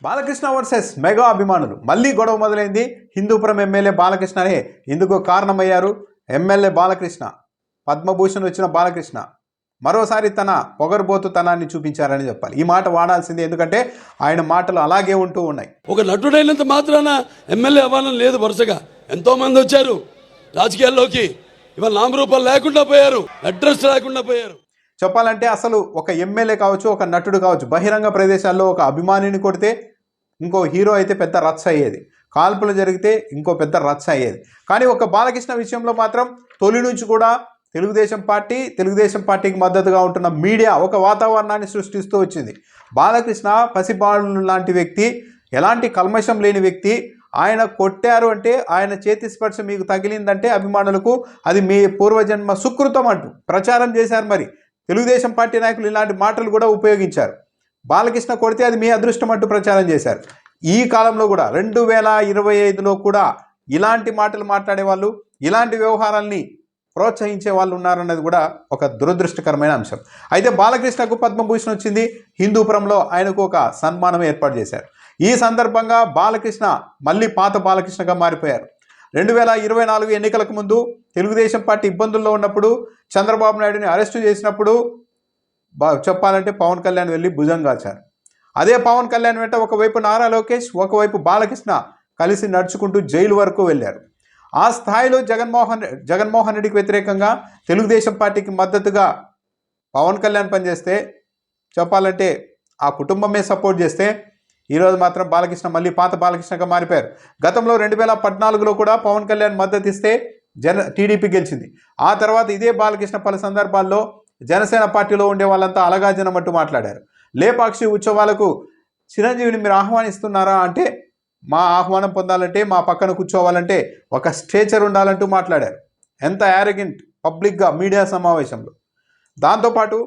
Balakrishna versus mega అభిమానులు మళ్ళీ గొడవ మొదలైంది. హిందూపురం ఎమ్మెల్యే బాలకృష్ణనే ఇందుకు కారణమయ్యారు. ఎమ్మెల్యే బాలకృష్ణ, పద్మభూషణ్ వచ్చిన బాలకృష్ణ మరోసారి తన పొగరుబోతుతనాన్ని చూపించారని చెప్పాలి. ఈ మాట వాడాల్సిందే, ఎందుకంటే ఆయన మాటలు అలాగే ఉంటూ ఉన్నాయి. ఒక నటుడైనంత మాత్రాన ఎమ్మెల్యే అవ్వాలని లేదు. వరుసగా ఎంతో మంది వచ్చారు రాజకీయాల్లోకి, ఇవాళ నామరూపాలు లేకుండా పోయారు, అడ్రస్ లేకుండా పోయారు. చెప్పాలంటే అసలు ఒక ఎమ్మెల్యే కావచ్చు, ఒక నటుడు కావచ్చు, బహిరంగ ప్రదేశాల్లో ఒక అభిమానిని కొడితే ఇంకో హీరో అయితే పెద్ద రచ్చ అయ్యేది, కాల్పులు జరిగితే ఇంకో పెద్ద రచ్చ అయ్యేది. కానీ ఒక బాలకృష్ణ విషయంలో మాత్రం తొలి నుంచి కూడా తెలుగుదేశం పార్టీకి మద్దతుగా ఉంటున్న మీడియా ఒక వాతావరణాన్ని సృష్టిస్తూ వచ్చింది. బాలకృష్ణ పసిబాలు లాంటి వ్యక్తి, ఎలాంటి కల్మషం లేని వ్యక్తి. ఆయన కొట్టారు అంటే, ఆయన చేతి స్పర్శ మీకు తగిలిందంటే అభిమానులకు అది మీ పూర్వజన్మ సుకృతం అంటూ ప్రచారం చేశారు. మరి తెలుగుదేశం పార్టీ నాయకులు ఇలాంటి మాటలు కూడా ఉపయోగించారు. బాలకృష్ణ కొడితే అది మీ అదృష్టం అంటూ ప్రచారం చేశారు. ఈ కాలంలో కూడా 2025లో కూడా ఇలాంటి మాటలు మాట్లాడే వాళ్ళు, ఇలాంటి వ్యవహారాల్ని ప్రోత్సహించే వాళ్ళు ఉన్నారన్నది కూడా ఒక దురదృష్టకరమైన అంశం. అయితే బాలకృష్ణకు పద్మభూషణ్ వచ్చింది. హిందూపురంలో ఆయనకు ఒక సన్మానం ఏర్పాటు చేశారు. ఈ సందర్భంగా బాలకృష్ణ మళ్ళీ పాత బాలకృష్ణగా మారిపోయారు. 2024 ఎన్నికలకు ముందు తెలుగుదేశం పార్టీ ఇబ్బందుల్లో ఉన్నప్పుడు, చంద్రబాబు నాయుడుని అరెస్టు చేసినప్పుడు చెప్పాలంటే పవన్ కళ్యాణ్ వెళ్ళి భుజం కాల్చారు. అదే పవన్ కళ్యాణ్ వెంట ఒకవైపు నారా లోకేష్, ఒకవైపు బాలకృష్ణ కలిసి నడుచుకుంటూ జైలు వరకు వెళ్ళారు. ఆ స్థాయిలో జగన్మోహన్ రెడ్డికి వ్యతిరేకంగా తెలుగుదేశం పార్టీకి మద్దతుగా పవన్ కళ్యాణ్ పనిచేస్తే, చెప్పాలంటే ఆ కుటుంబమే సపోర్ట్ చేస్తే, ఈరోజు మాత్రం బాలకృష్ణ మళ్ళీ పాత బాలకృష్ణగా మారిపోయారు. గతంలో 2014లో కూడా పవన్ కళ్యాణ్ మద్దతు ఇస్తే టీడీపీ గెలిచింది. ఆ తర్వాత ఇదే బాలకృష్ణ పలు సందర్భాల్లో జనసేన పార్టీలో ఉండే వాళ్ళంతా అలగాజనమంటూ మాట్లాడారు. లేపాక్షి ఉత్సవాలకు చిరంజీవిని మీరు ఆహ్వానిస్తున్నారా అంటే, మా ఆహ్వానం పొందాలంటే, మా పక్కన కూర్చోవాలంటే ఒక స్టేచర్ ఉండాలంటూ మాట్లాడారు. ఎంత యారగెంట్ పబ్లిక్గా మీడియా సమావేశంలో. దాంతోపాటు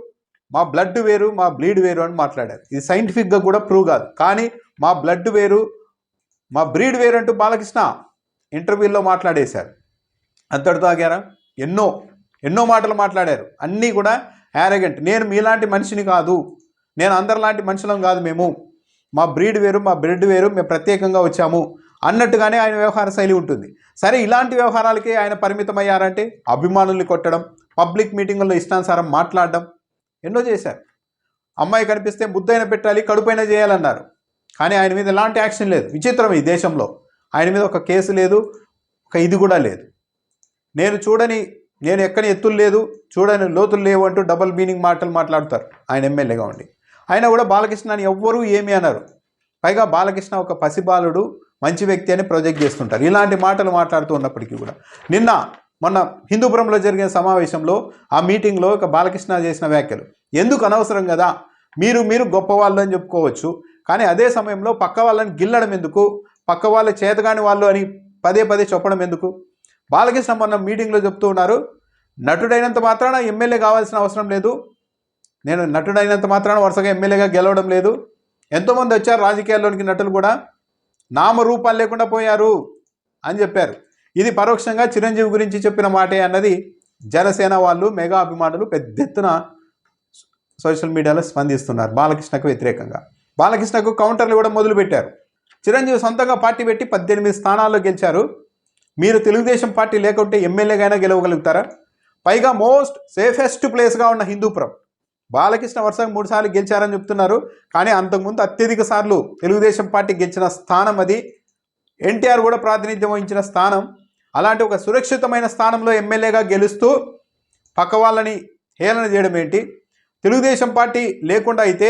మా బ్లడ్ వేరు, మా బ్లీడ్ వేరు అని మాట్లాడారు. ఇది సైంటిఫిక్గా కూడా ప్రూవ్ కాదు, కానీ మా బ్లడ్ వేరు, మా బ్రీడ్ వేరు అంటూ బాలకృష్ణ ఇంటర్వ్యూల్లో మాట్లాడేశారు. అంతటితో ఆగారా? ఎన్నో మాటలు మాట్లాడారు. అన్నీ కూడా యారగెంట్. నేను మీలాంటి మనిషిని కాదు, నేను అందరిలాంటి మనుషులం కాదు, మేము మా బ్రీడ్ వేరు, మా బ్రెడ్ వేరు, మేము ప్రత్యేకంగా వచ్చాము అన్నట్టుగానే ఆయన వ్యవహార శైలి ఉంటుంది. సరే, ఇలాంటి వ్యవహారాలకి ఆయన పరిమితమయ్యారంటే అభిమానుల్ని కొట్టడం, పబ్లిక్ మీటింగుల్లో ఇష్టానుసారం మాట్లాడడం ఎన్నో చేశారు. అమ్మాయి కనిపిస్తే ముద్దైన పెట్టాలి, కడుపైన చేయాలన్నారు. కానీ ఆయన మీద ఎలాంటి యాక్షన్ లేదు. విచిత్రం, ఈ దేశంలో ఆయన మీద ఒక కేసు లేదు, ఒక ఇది కూడా లేదు. నేను ఎక్కని ఎత్తులు లేదు, చూడని లోతులు లేవు అంటూ డబుల్ మీనింగ్ మాటలు మాట్లాడతారు ఆయన ఎమ్మెల్యేగా ఉండి. అయినా కూడా బాలకృష్ణని ఎవ్వరూ ఏమీ అన్నారు. పైగా బాలకృష్ణ ఒక పసిబాలుడు, మంచి వ్యక్తి అని ప్రొజెక్ట్ చేస్తుంటారు. ఇలాంటి మాటలు మాట్లాడుతూ ఉన్నప్పటికీ కూడా మొన్న హిందూపురంలో జరిగిన సమావేశంలో, ఆ మీటింగ్లో ఒక బాలకృష్ణ చేసిన వ్యాఖ్యలు ఎందుకు అనవసరం కదా, మీరు గొప్పవాళ్ళు అని చెప్పుకోవచ్చు, కానీ అదే సమయంలో పక్క వాళ్ళని గిల్లడం ఎందుకు, పక్క వాళ్ళ చేతగాని వాళ్ళు అని పదే చెప్పడం ఎందుకు? బాలకృష్ణ మొన్న మీటింగ్లో చెప్తూ ఉన్నారు, నటుడైనంత మాత్రాన ఎమ్మెల్యే కావాల్సిన అవసరం లేదు, నేను నటుడైనంత మాత్రాన వరుసగా ఎమ్మెల్యేగా గెలవడం లేదు. ఎంతోమంది వచ్చారు రాజకీయాల్లోనికి, నటులు కూడా నామరూపాలు లేకుండా పోయారు అని చెప్పారు. ఇది పరోక్షంగా చిరంజీవి గురించి చెప్పిన మాటే అన్నది జనసేన వాళ్ళు, మెగా అభిమానులు పెద్ద ఎత్తున సోషల్ మీడియాలో స్పందిస్తున్నారు బాలకృష్ణకు వ్యతిరేకంగా. బాలకృష్ణకు కౌంటర్లు కూడా మొదలుపెట్టారు. చిరంజీవి సొంతంగా పార్టీ పెట్టి 18 స్థానాల్లో గెలిచారు. మీరు తెలుగుదేశం పార్టీ లేకుంటే ఎమ్మెల్యేగా గెలవగలుగుతారా? పైగా మోస్ట్ సేఫెస్ట్ ప్లేస్గా ఉన్న హిందూపురం బాలకృష్ణ వరుసగా 3 సార్లు గెలిచారని చెప్తున్నారు. కానీ అంతకుముందు అత్యధిక సార్లు తెలుగుదేశం పార్టీ గెలిచిన స్థానం అది. ఎన్టీఆర్ కూడా ప్రాతినిధ్యం వహించిన స్థానం. అలాంటి ఒక సురక్షితమైన స్థానంలో ఎమ్మెల్యేగా గెలుస్తూ పక్క వాళ్ళని హేళన చేయడం ఏంటి? తెలుగుదేశం పార్టీ లేకుండా అయితే,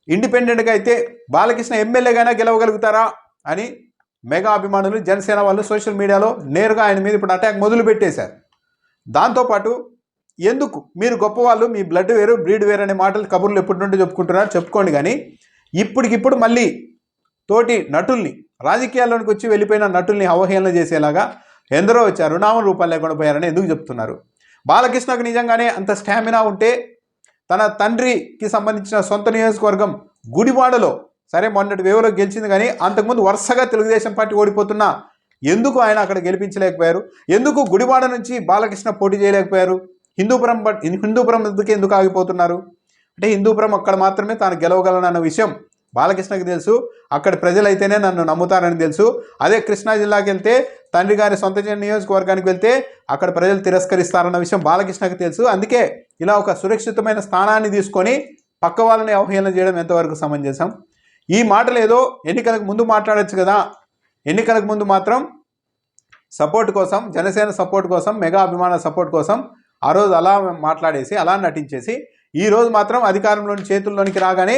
ఇండిపెండెంట్గా అయితే బాలకృష్ణ ఎమ్మెల్యేగానే గెలవగలుగుతారా అని మెగా అభిమానులు, జనసేన వాళ్ళు సోషల్ మీడియాలో నేరుగా ఆయన మీద ఇప్పుడు అటాక్ మొదలు పెట్టేశారు. దాంతోపాటు ఎందుకు మీరు గొప్పవాళ్ళు, మీ బ్లడ్ వేరు, బ్రీడ్ వేరు అనే మాటలు కబుర్లు ఎప్పటి నుండి చెప్పుకుంటున్నారు, చెప్పుకోండి. కానీ ఇప్పటికిప్పుడు మళ్ళీ తోటి నటుల్ని, రాజకీయాల్లోనికి వచ్చి వెళ్ళిపోయిన నటుల్ని అవహేళన చేసేలాగా ఎందరో వచ్చారు, నామరూపాలు లేకుండా పోయారని ఎందుకు చెప్తున్నారు? బాలకృష్ణకు నిజంగానే అంత స్టామినా ఉంటే తన తండ్రికి సంబంధించిన సొంత నియోజకవర్గం గుడివాడలో, సరే మొన్నటి వేవ్లో గెలిచింది, కానీ అంతకుముందు వరుసగా తెలుగుదేశం పార్టీ ఓడిపోతున్నా ఎందుకు ఆయన అక్కడ గెలిపించలేకపోయారు? ఎందుకు గుడివాడ నుంచి బాలకృష్ణ పోటీ చేయలేకపోయారు? హిందూపురం ఎందుకు ఆగిపోతున్నారు? అంటే హిందూపురం అక్కడ మాత్రమే తాను గెలవగలనన్న విషయం బాలకృష్ణకి తెలుసు, అక్కడ ప్రజలైతేనే నన్ను నమ్ముతారని తెలుసు. అదే కృష్ణా జిల్లాకి వెళ్తే, తండ్రి గారి సొంత నియోజకవర్గానికి వెళ్తే అక్కడ ప్రజలు తిరస్కరిస్తారన్న విషయం బాలకృష్ణకి తెలుసు. అందుకే ఇలా ఒక సురక్షితమైన స్థానాన్ని తీసుకొని పక్క వాళ్ళని అవహేళన చేయడం ఎంతవరకు సమంజసం? ఈ మాటలు ఏదో ఎన్నికలకు ముందు మాట్లాడచ్చు కదా. ఎన్నికలకు ముందు మాత్రం సపోర్ట్ కోసం, జనసేన సపోర్ట్ కోసం, మెగా అభిమాన సపోర్ట్ కోసం ఆ రోజు అలా మాట్లాడేసి అలా నటించేసి ఈ రోజు మాత్రం అధికారంలోని చేతుల్లోనికి రాగానే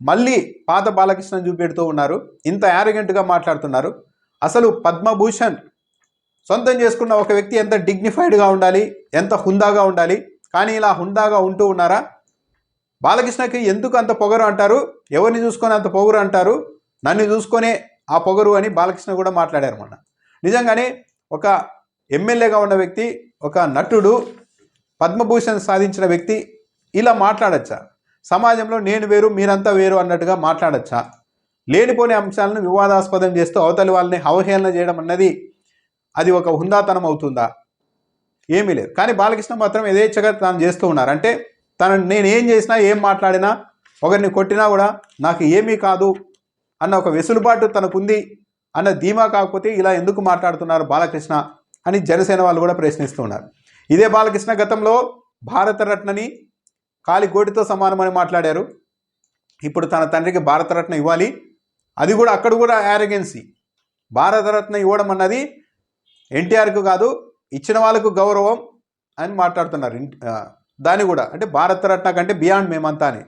మళ్ళీ పాత బాలకృష్ణ చూపెడుతూ ఉన్నారు. ఇంత యారగెంట్గా మాట్లాడుతున్నారు. అసలు పద్మభూషణ్ సొంతం చేసుకున్న ఒక వ్యక్తి ఎంత డిగ్నిఫైడ్గా ఉండాలి, ఎంత హుందాగా ఉండాలి. కానీ ఇలా హుందాగా ఉంటూ ఉన్నారా? బాలకృష్ణకి ఎందుకు అంత పొగరు అంటారు? ఎవరిని చూసుకొని అంత పొగరు అంటారు? నన్ను చూసుకొనే ఆ పొగరు అని బాలకృష్ణ కూడా మాట్లాడారు మొన్న. నిజంగానే ఒక ఎమ్మెల్యేగా ఉన్న వ్యక్తి, ఒక నటుడు, పద్మభూషణ్ సాధించిన వ్యక్తి ఇలా మాట్లాడచ్చా? సమాజంలో నేను వేరు మీరంతా వేరు అన్నట్టుగా మాట్లాడచ్చా? లేనిపోని అంశాలను వివాదాస్పదం చేస్తూ అవతలి వాళ్ళని అవహేళన చేయడం అన్నది అది ఒక హుందాతనం అవుతుందా? ఏమీ లేదు. కానీ బాలకృష్ణ మాత్రం యథేచ్ఛగా తాను చేస్తూ ఉన్నారు. అంటే నేను ఏం చేసినా, ఏం మాట్లాడినా, ఒకరిని కొట్టినా కూడా నాకు ఏమీ కాదు అన్న ఒక వెసులుబాటు తనకుంది అన్న ధీమా కాకపోతే ఇలా ఎందుకు మాట్లాడుతున్నారు బాలకృష్ణ అని జనసేన వాళ్ళు కూడా ప్రశ్నిస్తూ ఉన్నారు. ఇదే బాలకృష్ణ గతంలో భారతరత్నని కాలిగోటితో సమానమని మాట్లాడారు. ఇప్పుడు తన తండ్రికి భారతరత్న ఇవ్వాలి, అది కూడా అక్కడ కూడా యారగెన్సీ. భారతరత్న ఇవ్వడం అన్నది ఎన్టీఆర్కు కాదు, ఇచ్చిన వాళ్ళకు గౌరవం అని మాట్లాడుతున్నారు. దాన్ని కూడా అంటే భారతరత్న కంటే బియాండ్ మేమంతా అని.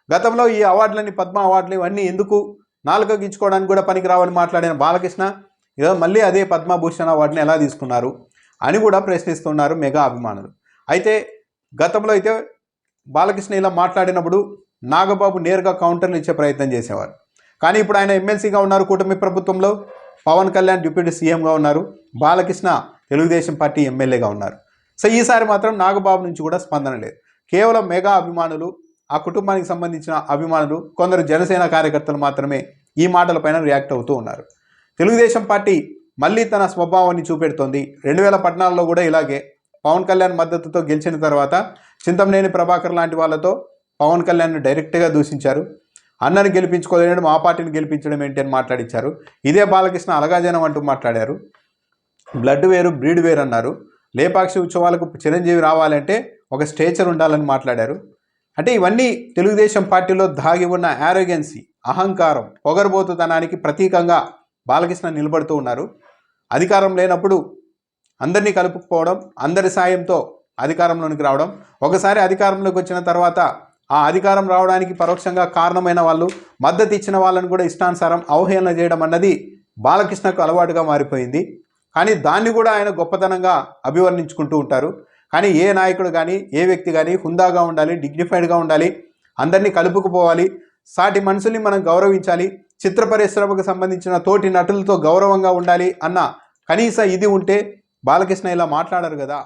గతంలో ఈ అవార్డులని, పద్మ అవార్డులు ఇవన్నీ ఎందుకు నాలుక గించుకోవడానికి కూడా పనికి రావని మాట్లాడిన బాలకృష్ణ ఈరోజు మళ్ళీ అదే పద్మభూషణ్ అవార్డుని ఎలా తీసుకున్నారు అని కూడా ప్రశ్నిస్తున్నారు మెగా అభిమానులు. అయితే గతంలో అయితే బాలకృష్ణ ఇలా మాట్లాడినప్పుడు నాగబాబు నేరుగా కౌంటర్లు ఇచ్చే ప్రయత్నం చేసేవారు. కానీ ఇప్పుడు ఆయన ఎమ్మెల్సీగా ఉన్నారు, కూటమి ప్రభుత్వంలో. పవన్ కళ్యాణ్ డిప్యూటీ సీఎంగా ఉన్నారు, బాలకృష్ణ తెలుగుదేశం పార్టీ ఎమ్మెల్యేగా ఉన్నారు. సో ఈసారి మాత్రం నాగబాబు నుంచి కూడా స్పందన లేదు. కేవలం మెగా అభిమానులు, ఆ కుటుంబానికి సంబంధించిన అభిమానులు, కొందరు జనసేన కార్యకర్తలు మాత్రమే ఈ మాటలపైన రియాక్ట్ అవుతూ ఉన్నారు. తెలుగుదేశం పార్టీ మళ్ళీ తన స్వభావాన్ని చూపెడుతోంది. 2014లో కూడా ఇలాగే పవన్ కళ్యాణ్ మద్దతుతో గెలిచిన తర్వాత చింతమనేని ప్రభాకర్ లాంటి వాళ్ళతో పవన్ కళ్యాణ్ను డైరెక్ట్గా దూషించారు. అన్నను గెలిపించుకోలేడం, ఆ పార్టీని గెలిపించడం ఏంటి అని మాట్లాడించారు. ఇదే బాలకృష్ణ అలగాజనం అంటూ మాట్లాడారు. బ్లడ్ వేరు బ్రీడ్ వేరు అన్నారు. లేపాక్షి ఉత్సవాలకు చిరంజీవి రావాలంటే ఒక స్టేచర్ ఉండాలని మాట్లాడారు. అంటే ఇవన్నీ తెలుగుదేశం పార్టీలో దాగి ఉన్న యారోగెన్సీ, అహంకారం, పొగరబోతుతనానికి ప్రతీకంగా బాలకృష్ణ నిలబడుతూ ఉన్నారు. అధికారం లేనప్పుడు అందరినీ కలుపుకుపోవడం, అందరి సాయంతో అధికారంలోనికి రావడం, ఒకసారి అధికారంలోకి వచ్చిన తర్వాత ఆ అధికారం రావడానికి పరోక్షంగా కారణమైన వాళ్ళు, మద్దతు ఇచ్చిన వాళ్ళని కూడా ఇష్టానుసారం అవహేళన చేయడం అన్నది బాలకృష్ణకు అలవాటుగా మారిపోయింది. కానీ దాన్ని కూడా ఆయన గొప్పతనంగా అభివర్ణించుకుంటూ ఉంటారు. కానీ ఏ నాయకుడు కానీ, ఏ వ్యక్తి కానీ హుందాగా ఉండాలి, డిగ్నిఫైడ్గా ఉండాలి, అందరినీ కలుపుకుపోవాలి, సాటి మనుషుల్ని మనం గౌరవించాలి, చిత్ర పరిశ్రమకు సంబంధించిన తోటి నటులతో గౌరవంగా ఉండాలి అన్న కనీస ఇది ఉంటే బాలకృష్ణ ఇలా మాట్లాడరు కదా.